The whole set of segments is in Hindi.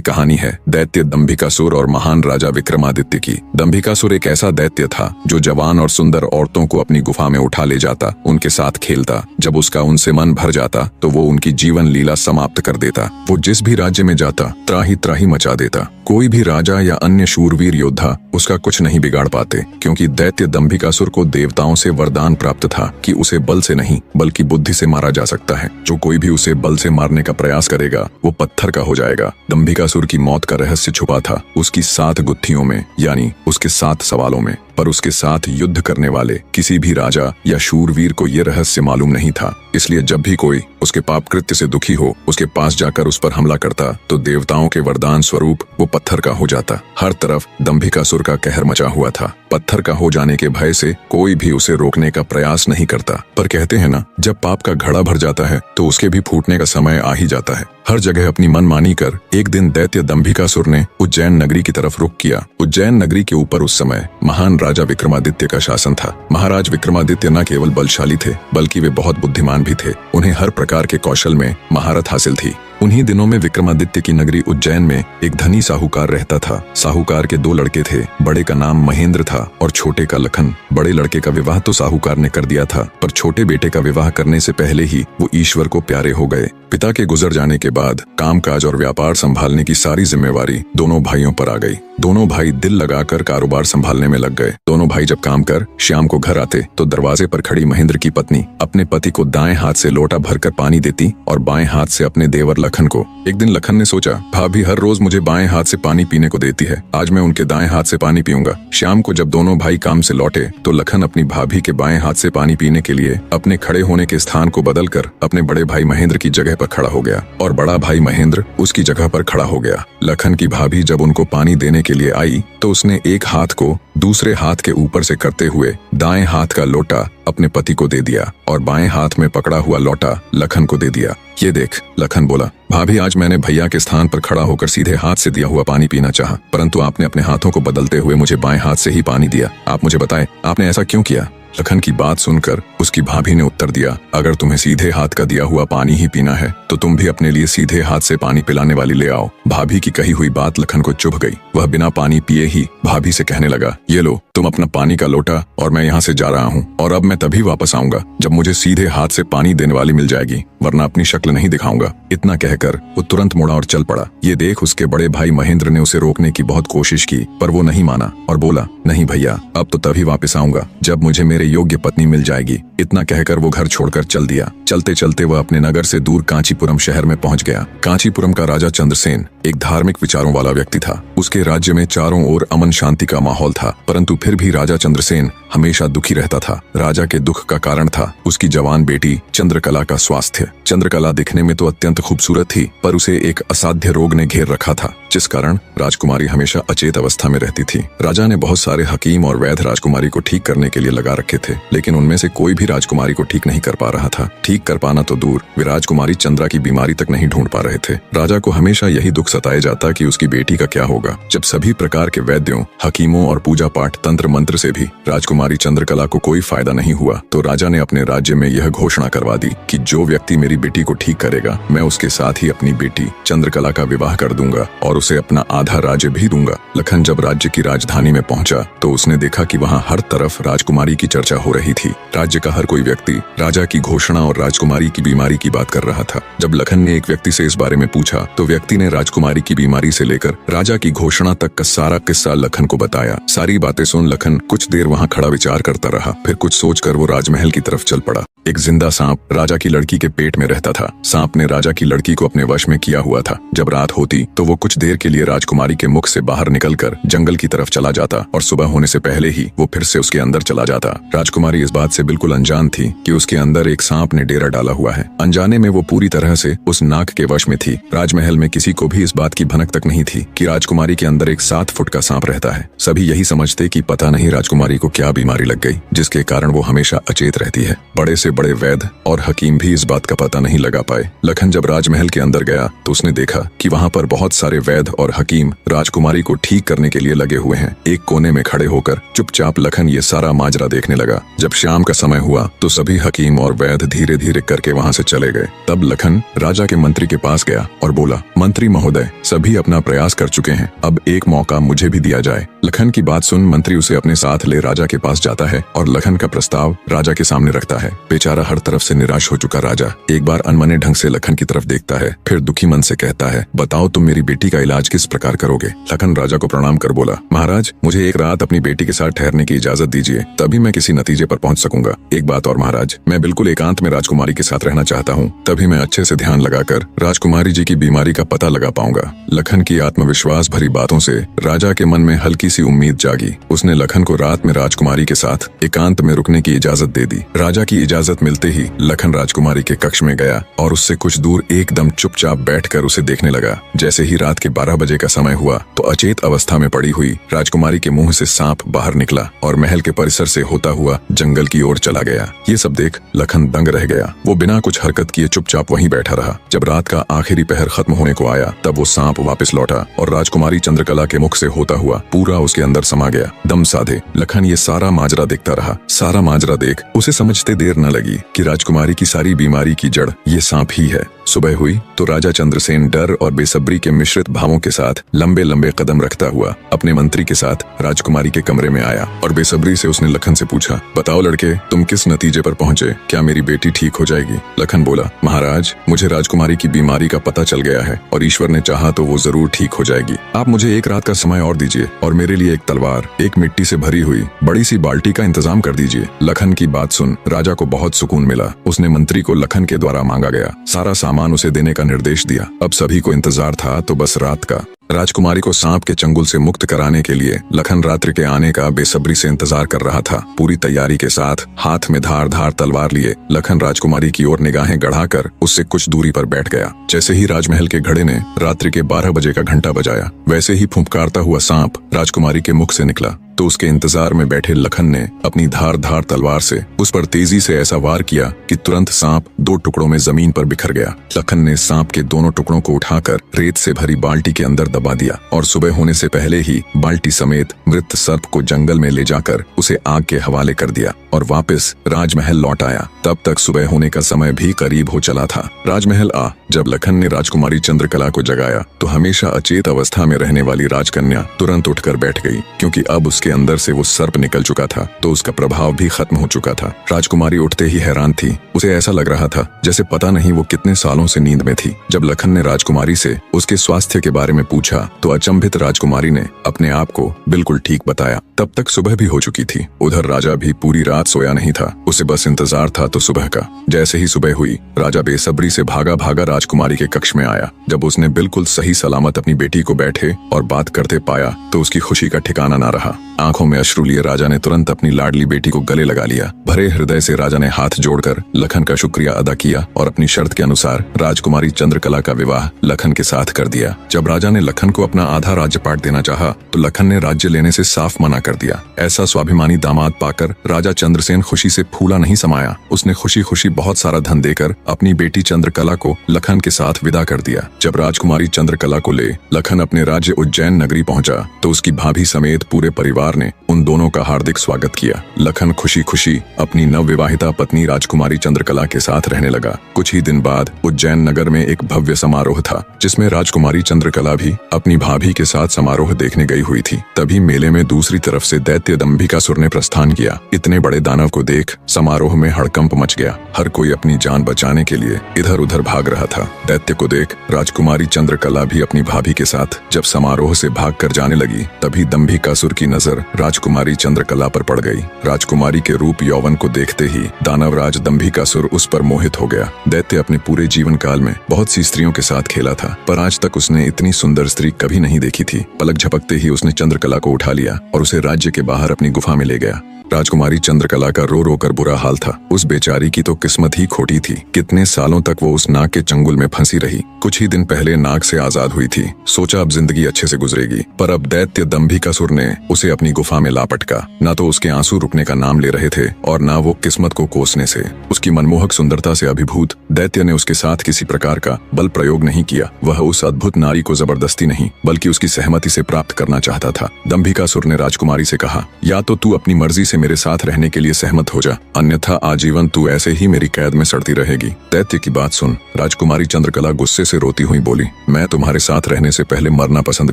ये कहानी है दैत्य दंभिकासुर और महान राजा विक्रमादित्य की। दंभिकासुर एक ऐसा दैत्य था जो जवान और सुंदर औरतों को अपनी गुफा में उठा ले जाता, उनके साथ खेलता। जब उसका उनसे मन भर जाता तो वो उनकी जीवन लीला समाप्त कर देता। वो जिस भी राज्य में जाता त्राही त्राही मचा देता। कोई भी राजा या अन्य शूरवीर योद्धा उसका कुछ नहीं बिगाड़ पाते, क्योंकि दैत्य दंभिकासुर को देवताओं से वरदान प्राप्त था कि उसे बल से नहीं बल्कि बुद्धि से मारा जा सकता है। जो कोई भी उसे बल से मारने का प्रयास करेगा वो पत्थर का हो जाएगा। दंभिकासुर की मौत का रहस्य छुपा था उसकी 7 गुत्थियों में, यानी उसके 7 सवालों में। पर उसके साथ युद्ध करने वाले किसी भी राजा या शूरवीर को यह रहस्य मालूम नहीं था। इसलिए जब भी कोई उसके पाप कृत्य से दुखी हो उसके पास जाकर उस पर हमला करता तो देवताओं के वरदान स्वरूप वो पत्थर का हो जाता। हर तरफ दंभिकासुर का कहर मचा हुआ था। पत्थर का हो जाने के भय से कोई भी उसे रोकने का प्रयास नहीं करता। पर कहते हैं ना, जब पाप का घड़ा भर जाता है तो उसके भी फूटने का समय आ ही जाता है। हर जगह अपनी मनमानी कर एक दिन दैत्य दंभिकासुर ने उज्जैन नगरी की तरफ रुख किया। उज्जैन नगरी के ऊपर उस समय महान राजा विक्रमादित्य का शासन था। महाराज विक्रमादित्य न केवल बलशाली थे बल्कि वे बहुत बुद्धिमान भी थे। उन्हें हर प्रकार के कौशल में महारत हासिल थी। उन्हीं दिनों में विक्रमादित्य की नगरी उज्जैन में एक धनी साहूकार रहता था। साहूकार के 2 लड़के थे। बड़े का नाम महेंद्र था और छोटे का लखन। बड़े लड़के का विवाह तो साहूकार ने कर दिया था, पर छोटे बेटे का विवाह करने से पहले ही वो ईश्वर को प्यारे हो गए। पिता के गुजर जाने के बाद कामकाज और व्यापार संभालने की सारी जिम्मेवारी दोनों भाइयों पर आ गई। दोनों भाई दिल लगाकर कारोबार संभालने में लग गए। दोनों भाई जब काम कर शाम को घर आते तो दरवाजे पर खड़ी महेंद्र की पत्नी अपने पति को दाएं हाथ से लोटा भरकर पानी देती और बाएं हाथ से अपने देवर लखन को। एक दिन लखन ने सोचा, भाभी हर रोज मुझे बाएं हाथ से पानी पीने को देती है, आज मैं उनके दाएं हाथ से पानी पीऊंगा। शाम को जब दोनों भाई काम से लौटे तो लखन अपनी भाभी के बाएं हाथ से पानी पीने के लिए अपने खड़े होने के स्थान को बदलकर अपने बड़े भाई महेंद्र की जगह पर खड़ा हो गया और बड़ा भाई महेंद्र उसकी जगह पर खड़ा हो गया। लखन की भाभी जब उनको पानी देने के लिए आई तो उसने एक हाथ को दूसरे हाथ के ऊपर से करते हुए दाएं हाथ का लोटा अपने पति को दे दिया और बाएं हाथ में पकड़ा हुआ लोटा लखन को दे दिया। ये देख, लखन बोला, भाभी आज मैंने भैया के स्थान पर खड़ा होकर सीधे हाथ से दिया हुआ पानी पीना चाहा, परंतु आपने अपने हाथों को बदलते हुए मुझे बाएं हाथ से ही पानी दिया। आप मुझे बताएं, आपने ऐसा क्यों किया? लखन की बात सुनकर उसकी भाभी ने उत्तर दिया, अगर तुम्हें सीधे हाथ का दिया हुआ पानी ही पीना है तो तुम भी अपने लिए सीधे हाथ से पानी पिलाने वाली ले आओ। भाभी की कही हुई बात लखन को चुभ गई। वह बिना पानी पिए ही भाभी से कहने लगा, ये लो तुम अपना पानी का लोटा और मैं यहाँ से जा रहा हूँ और अब मैं तभी वापस आऊंगा जब मुझे सीधे हाथ से पानी देने वाली मिल जाएगी, वरना अपनी शक्ल नहीं दिखाऊंगा। इतना कहकर वो तुरंत मुड़ा और चल पड़ा। ये देख उसके बड़े भाई महेंद्र ने उसे रोकने की बहुत कोशिश की, पर वो नहीं माना और बोला, नहीं भैया, अब तो तभी वापस आऊंगा जब मुझे मेरे योग्य पत्नी मिल जाएगी। इतना कहकर वो घर छोड़कर चल दिया। चलते चलते वह अपने नगर से दूर कांचीपुरम शहर में पहुंच गया। कांचीपुरम का राजा चंद्रसेन एक धार्मिक विचारों वाला व्यक्ति था। उसके राज्य में चारों ओर अमन शांति का माहौल था, परंतु फिर भी राजा चंद्रसेन हमेशा दुखी रहता था। राजा के दुख का कारण था उसकी जवान बेटी चंद्रकला का स्वास्थ्य। चंद्रकला दिखने में तो अत्यंत खूबसूरत थी, पर उसे एक असाध्य रोग ने घेर रखा था, जिस कारण राजकुमारी हमेशा अचेत अवस्था में रहती थी। राजा ने बहुत सारे हकीम और वैद्य राजकुमारी को ठीक करने के लिए लगा रखे थे, लेकिन उनमें से कोई भी राजकुमारी को ठीक नहीं कर पा रहा था। ठीक कर पाना तो दूर, वे राजकुमारी चंद्रा की बीमारी तक नहीं ढूंढ पा रहे थे। राजा को हमेशा यही दुख सताया जाता कि उसकी बेटी का क्या होगा। जब सभी प्रकार के वैद्यों, हकीमों और पूजा पाठ तंत्र मंत्र से भी राजकुमारी चंद्रकला को कोई फायदा नहीं हुआ, तो राजा ने अपने राज्य में यह घोषणा करवा दी कि जो व्यक्ति मेरी बेटी को ठीक करेगा, मैं उसके साथ ही अपनी बेटी चंद्रकला का विवाह कर दूंगा और उसे अपना आधा राज्य भी दूंगा। लखन जब राज्य की राजधानी में पहुंचा तो उसने देखा कि वहां हर तरफ राजकुमारी की चर्चा हो रही थी। राज्य का हर कोई व्यक्ति राजा की घोषणा और राजकुमारी की बीमारी की बात कर रहा था। जब लखन ने एक व्यक्ति से इस बारे में पूछा तो व्यक्ति ने राजकुमारी की बीमारी से लेकर राजा की घोषणा तक का सारा किस्सा लखन को बताया। सारी बातें सुन लखन कुछ देर वहां खड़ा विचार करता रहा। फिर कुछ सोचकर वो राजमहल की तरफ चल पड़ा। एक जिंदा सांप राजा की लड़की के पेट में रहता था। सांप ने राजा की लड़की को अपने वश में किया हुआ था। जब रात होती तो वो कुछ देर के लिए राजकुमारी के मुख से बाहर निकलकर जंगल की तरफ चला जाता और सुबह होने से पहले ही वो फिर से उसके अंदर चला जाता। राजकुमारी इस बात से बिल्कुल अनजान थी कि उसके अंदर एक सांप ने डेरा डाला हुआ है। अनजाने में वो पूरी तरह से उस नाग के वश में थी। राजमहल में किसी को भी इस बात की भनक तक नहीं थी कि राजकुमारी के अंदर एक 7 फुट का सांप रहता है। सभी यही समझते कि पता नहीं राजकुमारी को क्या बीमारी लग गई, जिसके कारण वो हमेशा अचेत रहती है। बड़े से बड़े वैद्य और हकीम भी इस बात का पता नहीं लगा पाए। लखन जब राजमहल के अंदर गया तो उसने देखा कि वहां पर बहुत सारे वैद्य वैद और हकीम राजकुमारी को ठीक करने के लिए लगे हुए हैं। एक कोने में खड़े होकर चुपचाप लखन ये सारा माजरा देखने लगा। जब शाम का समय हुआ तो सभी हकीम और वैद धीरे धीरे करके वहाँ से चले गए। तब लखन राजा के मंत्री के पास गया और बोला, मंत्री महोदय, सभी अपना प्रयास कर चुके हैं, अब एक मौका मुझे भी दिया जाए। लखन की बात सुन मंत्री उसे अपने साथ ले राजा के पास जाता है और लखन का प्रस्ताव राजा के सामने रखता है। बेचारा हर तरफ से निराश हो चुका राजा एक बार अनमने ढंग से लखन की तरफ देखता है, फिर दुखी मन से कहता है, बताओ तुम मेरी बेटी का इलाज किस प्रकार करोगे। लखन राजा को प्रणाम कर बोला, महाराज, मुझे एक रात अपनी बेटी के साथ ठहरने की इजाजत दीजिए, तभी मैं किसी नतीजे पर पहुंच सकूंगा। एक बात और महाराज, मैं बिल्कुल एकांत में राजकुमारी के साथ रहना चाहता हूँ, तभी मैं अच्छे से ध्यान लगाकर राजकुमारी जी की बीमारी का पता लगा पाऊंगा। लखन की आत्मविश्वास भरी बातों से राजा के मन में हल्की सी उम्मीद जागी। उसने लखन को रात में राजकुमारी के साथ एकांत में रुकने की इजाजत दे दी। राजा की इजाजत मिलते ही लखन राजकुमारी के कक्ष में गया और उससे कुछ दूर एकदम चुपचाप बैठकर उसे देखने लगा। जैसे ही रात के 12 बजे का समय हुआ तो अचेत अवस्था में पड़ी हुई राजकुमारी के मुंह से सांप बाहर निकला और महल के परिसर से होता हुआ जंगल की ओर चला गया। ये सब देख लखन दंग रह गया। वो बिना कुछ हरकत किए चुपचाप वहीं बैठा रहा। जब रात का आखिरी पहर खत्म होने को आया तब वो सांप वापस लौटा और राजकुमारी चंद्रकला के मुख से होता हुआ पूरा उसके अंदर समा गया। दम साधे लखन ये सारा माजरा देखता रहा। सारा माजरा देख उसे समझते देर न लगी कि राजकुमारी की सारी बीमारी की जड़ ये सांप ही है। सुबह हुई तो राजा चंद्रसेन डर और बेसब्री के मिश्रित भावों के साथ लंबे लंबे कदम रखता हुआ अपने मंत्री के साथ राजकुमारी के कमरे में आया और बेसब्री से उसने लखन से पूछा, बताओ लड़के, तुम किस नतीजे पर पहुंचे? क्या मेरी बेटी ठीक हो जाएगी? लखन बोला, महाराज, मुझे राजकुमारी की बीमारी का पता चल गया है और ईश्वर ने चाहा तो वो जरूर ठीक हो जाएगी। आप मुझे एक रात का समय और दीजिए और मेरे लिए एक तलवार, एक मिट्टी से भरी हुई बड़ी सी बाल्टी का इंतजाम कर दीजिए। लखन की बात सुन राजा को बहुत सुकून मिला। उसने मंत्री को लखन के द्वारा मांगा गया सारा सामान उसे देने का निर्देश दिया। अब सभी को इंतजार था तो बस रात का। राजकुमारी को सांप के चंगुल से मुक्त कराने के लिए लखन रात्रि के आने का बेसब्री से इंतजार कर रहा था। पूरी तैयारी के साथ हाथ में धार धार तलवार लिए लखन राजकुमारी की ओर निगाहें गढ़ाकर उससे कुछ दूरी पर बैठ गया। जैसे ही राजमहल के घड़े ने रात्रि के 12 बजे का घंटा बजाया, वैसे ही फुंफकारता हुआ सांप राजकुमारी के मुख से निकला तो उसके इंतजार में बैठे लखन ने अपनी धार धार तलवार से उस पर तेजी से ऐसा वार किया कि तुरंत सांप 2 टुकड़ों में जमीन पर बिखर गया। लखन ने सांप के दोनों टुकड़ों को उठाकर रेत से भरी बाल्टी के अंदर दबा दिया और सुबह होने से पहले ही बाल्टी समेत मृत सर्प को जंगल में ले जाकर उसे आग के हवाले कर दिया और वापस राजमहल लौट आया। तब तक सुबह होने का समय भी करीब हो चला था। राजमहल जब लखन ने राजकुमारी चंद्रकला को जगाया तो हमेशा अचेत अवस्था में रहने वाली राजकन्या तुरंत उठकर बैठ गई, क्योंकि अब उसके अंदर से वो सर्प निकल चुका था तो उसका प्रभाव भी खत्म हो चुका था। राजकुमारी उठते ही हैरान थी। उसे ऐसा लग रहा था जैसे पता नहीं वो कितने सालों से नींद में थी। जब लखन ने राजकुमारी से उसके स्वास्थ्य के बारे में पूछा तो अचंभित राजकुमारी ने अपने आप को बिल्कुल ठीक बताया। तब तक सुबह भी हो चुकी थी। उधर राजा भी पूरी रात सोया नहीं था। उसे बस इंतजार था तो सुबह का। जैसे ही सुबह हुई राजा बेसब्री से भागा भागा राजकुमारी के कक्ष में आया। जब उसने बिल्कुल सही सलामत अपनी बेटी को बैठे और बात करते पाया तो उसकी खुशी का ठिकाना ना रहा। आंखों में अश्रु लिए राजा ने तुरंत अपनी लाडली बेटी को गले लगा लिया। भरे हृदय से राजा ने हाथ जोड़कर लखन का शुक्रिया अदा किया और अपनी शर्त के अनुसार राजकुमारी चंद्रकला का विवाह लखन के साथ कर दिया। जब राजा ने लखन को अपना आधा राज्यपाट देना चाहा तो लखन ने राज्य लेने से साफ मना कर दिया। ऐसा स्वाभिमानी दामाद पाकर राजा चंद्रसेन खुशी से फूला नहीं समाया। उसने खुशी खुशी बहुत सारा धन देकर अपनी बेटी चंद्रकला को लखन के साथ विदा कर दिया। जब राजकुमारी चंद्रकला को ले लखन अपने राज्य उज्जैन नगरी पहुंचा तो उसकी भाभी समेत पूरे परिवार ने उन दोनों का हार्दिक स्वागत किया। लखन खुशी खुशी अपनी नवविवाहिता पत्नी राजकुमारी चंद्रकला के साथ रहने लगा। कुछ ही दिन बाद उज्जैन नगर में एक भव्य समारोह था जिसमें राजकुमारी चंद्रकला भी अपनी भाभी के साथ समारोह देखने गई हुई थी। तभी मेले में दूसरी तरफ से दैत्य दंभिकासुर ने प्रस्थान किया। इतने बड़े दानव को देख समारोह में हड़कंप मच गया। हर कोई अपनी जान बचाने के लिए इधर उधर भाग रहा था। दैत्य को देख राजकुमारी चंद्रकला भी अपनी भाभी के साथ जब समारोह से भाग कर जाने लगी तभी दंभिकासुर की नजर राजकुमारी चंद्रकला पर पड़ गई। राजकुमारी के रूप यौवन को देखते ही दानवराज दंभिकासुर उस पर मोहित हो गया। दैत्य अपने पूरे जीवन काल में बहुत सी स्त्रियों के साथ खेला था पर आज तक उसने इतनी सुंदर स्त्री कभी नहीं देखी थी। पलक झपकते ही उसने चंद्रकला को उठा लिया और उसे राज्य के बाहर अपनी गुफा में ले गया। राजकुमारी चंद्रकला का रो रो कर बुरा हाल था। उस बेचारी की तो किस्मत ही खोटी थी। कितने सालों तक वो उस नाग के चंगुल में फंसी रही। कुछ ही दिन पहले नाग से आजाद हुई थी। सोचा अब जिंदगी अच्छे से गुजरेगी, पर अब दैत्य दंभिकासुर ने उसे अपनी गुफा में लापटका। न तो उसके आंसू रुकने का नाम ले रहे थे और न वो किस्मत को कोसने से। उसकी मनमोहक सुंदरता से अभिभूत दैत्य ने उसके साथ किसी प्रकार का बल प्रयोग नहीं किया। वह उस अद्भुत नारी को जबरदस्ती नहीं बल्कि उसकी सहमति से प्राप्त करना चाहता था। दंभिकासुर ने राजकुमारी से कहा, या तो तू अपनी मर्जी से मेरे साथ रहने के लिए सहमत हो जा, अन्यथा आजीवन तू ऐसे ही मेरी कैद में सड़ती रहेगी। दैत्य की बात सुन राजकुमारी चंद्रकला गुस्से से रोती हुई बोली, मैं तुम्हारे साथ रहने से पहले मरना पसंद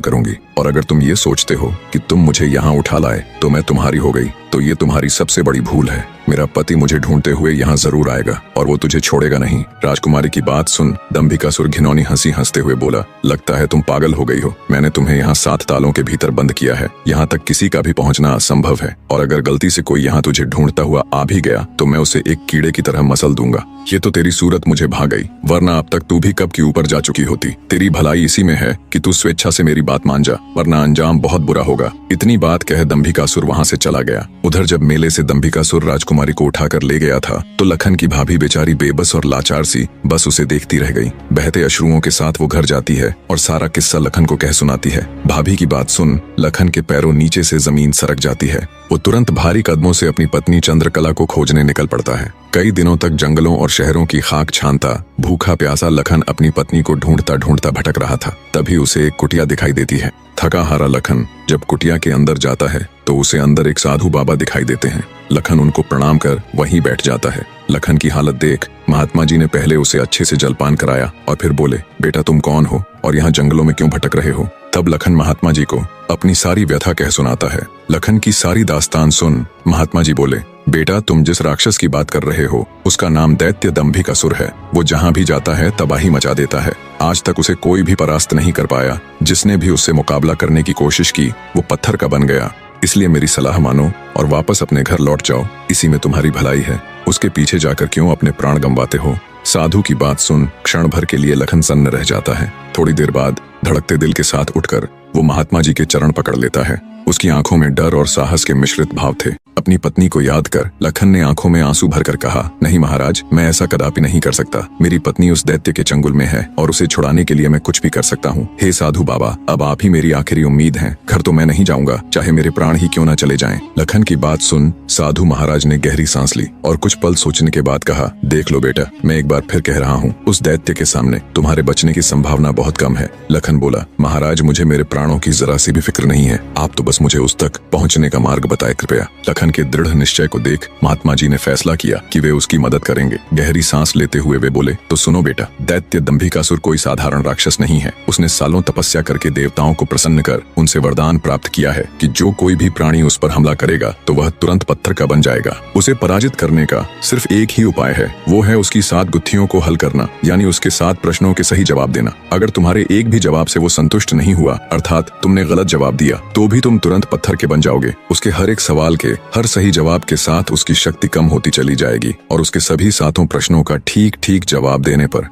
करूंगी, और अगर तुम ये सोचते हो कि तुम मुझे यहाँ उठा लाए तो मैं तुम्हारी हो गई तो ये तुम्हारी सबसे बड़ी भूल है। मेरा पति मुझे ढूंढते हुए यहाँ जरूर आएगा और वो तुझे छोड़ेगा नहीं। राजकुमारी की बात सुन दंभिकासुर घिनौनी हंसी हंसते हुए बोला, लगता है तुम पागल हो गई हो। मैंने तुम्हें यहाँ 7 तालों के भीतर बंद किया है। यहाँ तक किसी का भी पहुँचना असंभव है, और अगर गलती से कोई यहाँ तुझे ढूंढता हुआ आ भी गया तो मैं उसे एक कीड़े की तरह मसल दूंगा। ये तो तेरी सूरत मुझे भा गई, वरना अब तक तू भी कब की ऊपर जा चुकी होती। तेरी भलाई इसी में है कि तू स्वेच्छा से मेरी बात मान जा, वरना अंजाम बहुत बुरा होगा। इतनी बात कह दंभिकासुर वहाँ से चला गया। उधर जब मेले से दंभिकासुर राजकुमारी को उठाकर ले गया था तो लखन की भाभी बेचारी बेबस और लाचार सी बस उसे देखती रह गई। बहते अश्रुओं के साथ वो घर जाती है और सारा किस्सा लखन को कह सुनाती है। भाभी की बात सुन लखन के पैरों नीचे से जमीन सरक जाती है। वो तुरंत भारी कदमों से अपनी पत्नी चंद्रकला को खोजने निकल पड़ता है। कई दिनों तक जंगलों और शहरों की खाक छानता भूखा प्यासा लखन अपनी पत्नी को ढूंढता ढूंढता भटक रहा था। तभी उसे एक कुटिया दिखाई देती है। थका हारा लखन जब कुटिया के अंदर जाता है तो उसे अंदर एक साधु बाबा दिखाई देते हैं। लखन उनको प्रणाम कर वहीं बैठ जाता है। लखन की हालत देख महात्मा जी ने पहले उसे अच्छे से जलपान कराया और फिर बोले, बेटा तुम कौन हो और यहाँ जंगलों में क्यों भटक रहे हो। तब लखन महात्मा जी को अपनी सारी व्यथा कह सुनाता है। लखन की सारी दास्तान सुन महात्मा जी बोले, बेटा तुम जिस राक्षस की बात कर रहे हो उसका नाम दैत्य दंभिकासुर है। वो जहाँ भी जाता है तबाही मचा देता है। आज तक उसे कोई भी परास्त नहीं कर पाया। जिसने भी उससे मुकाबला करने की कोशिश की वो पत्थर का बन गया। इसलिए मेरी सलाह मानो और वापस अपने घर लौट जाओ, इसी में तुम्हारी भलाई है। उसके पीछे जाकर क्यों अपने प्राण गंवाते हो। साधु की बात सुन क्षण भर के लिए लखन सन्न रह जाता है। थोड़ी देर बाद धड़कते दिल के साथ उठकर वो महात्मा जी के चरण पकड़ लेता है। उसकी आंखों में डर और साहस के मिश्रित भाव थे। अपनी पत्नी को याद कर लखन ने आंखों में आंसू भरकर कहा, नहीं महाराज, मैं ऐसा कदापि नहीं कर सकता। मेरी पत्नी उस दैत्य के चंगुल में है और उसे छुड़ाने के लिए मैं कुछ भी कर सकता हूँ। हे साधु बाबा, अब आप ही मेरी आखिरी उम्मीद हैं। घर तो मैं नहीं जाऊंगा, चाहे मेरे प्राण ही क्यों न चले जाएं। लखन की बात सुन साधु महाराज ने गहरी सांस ली और कुछ पल सोचने के बाद कहा, देख लो बेटा, मैं एक बार फिर कह रहा हूँ, उस दैत्य के सामने तुम्हारे बचने की संभावना बहुत कम है। लखन बोला, महाराज मुझे मेरे प्राणों की जरा सी भी फिक्र नहीं है, आप तो बस मुझे उस तक पहुँचने का मार्ग बताए कृपया। लखन के दृढ़ निश्चय को देख महात्मा जी ने फैसला किया कि वे उसकी मदद करेंगे। गहरी सांस लेते हुए वे बोले, तो सुनो बेटा, दैत्य दंभिकासुर कोई साधारण राक्षस नहीं है। उसने सालों तपस्या करके देवताओं को प्रसन्न कर उनसे वरदान प्राप्त किया है कि जो कोई भी प्राणी उस पर हमला करेगा तो वह तुरंत पत्थर का बन जाएगा। उसे पराजित करने का सिर्फ एक ही उपाय है, वो है उसकी 7 गुत्थियों को हल करना, यानी उसके 7 प्रश्नों के सही जवाब देना। अगर तुम्हारे एक भी जवाब से वो संतुष्ट नहीं हुआ, अर्थात तुमने गलत जवाब दिया, तो भी तुम तुरंत पत्थर के बन जाओगे। उसके हर एक सवाल के हर सही जवाब के साथ उसकी शक्ति कम होती चली जाएगी और उसके सभी 7 प्रश्नों का ठीक ठीक जवाब देने पर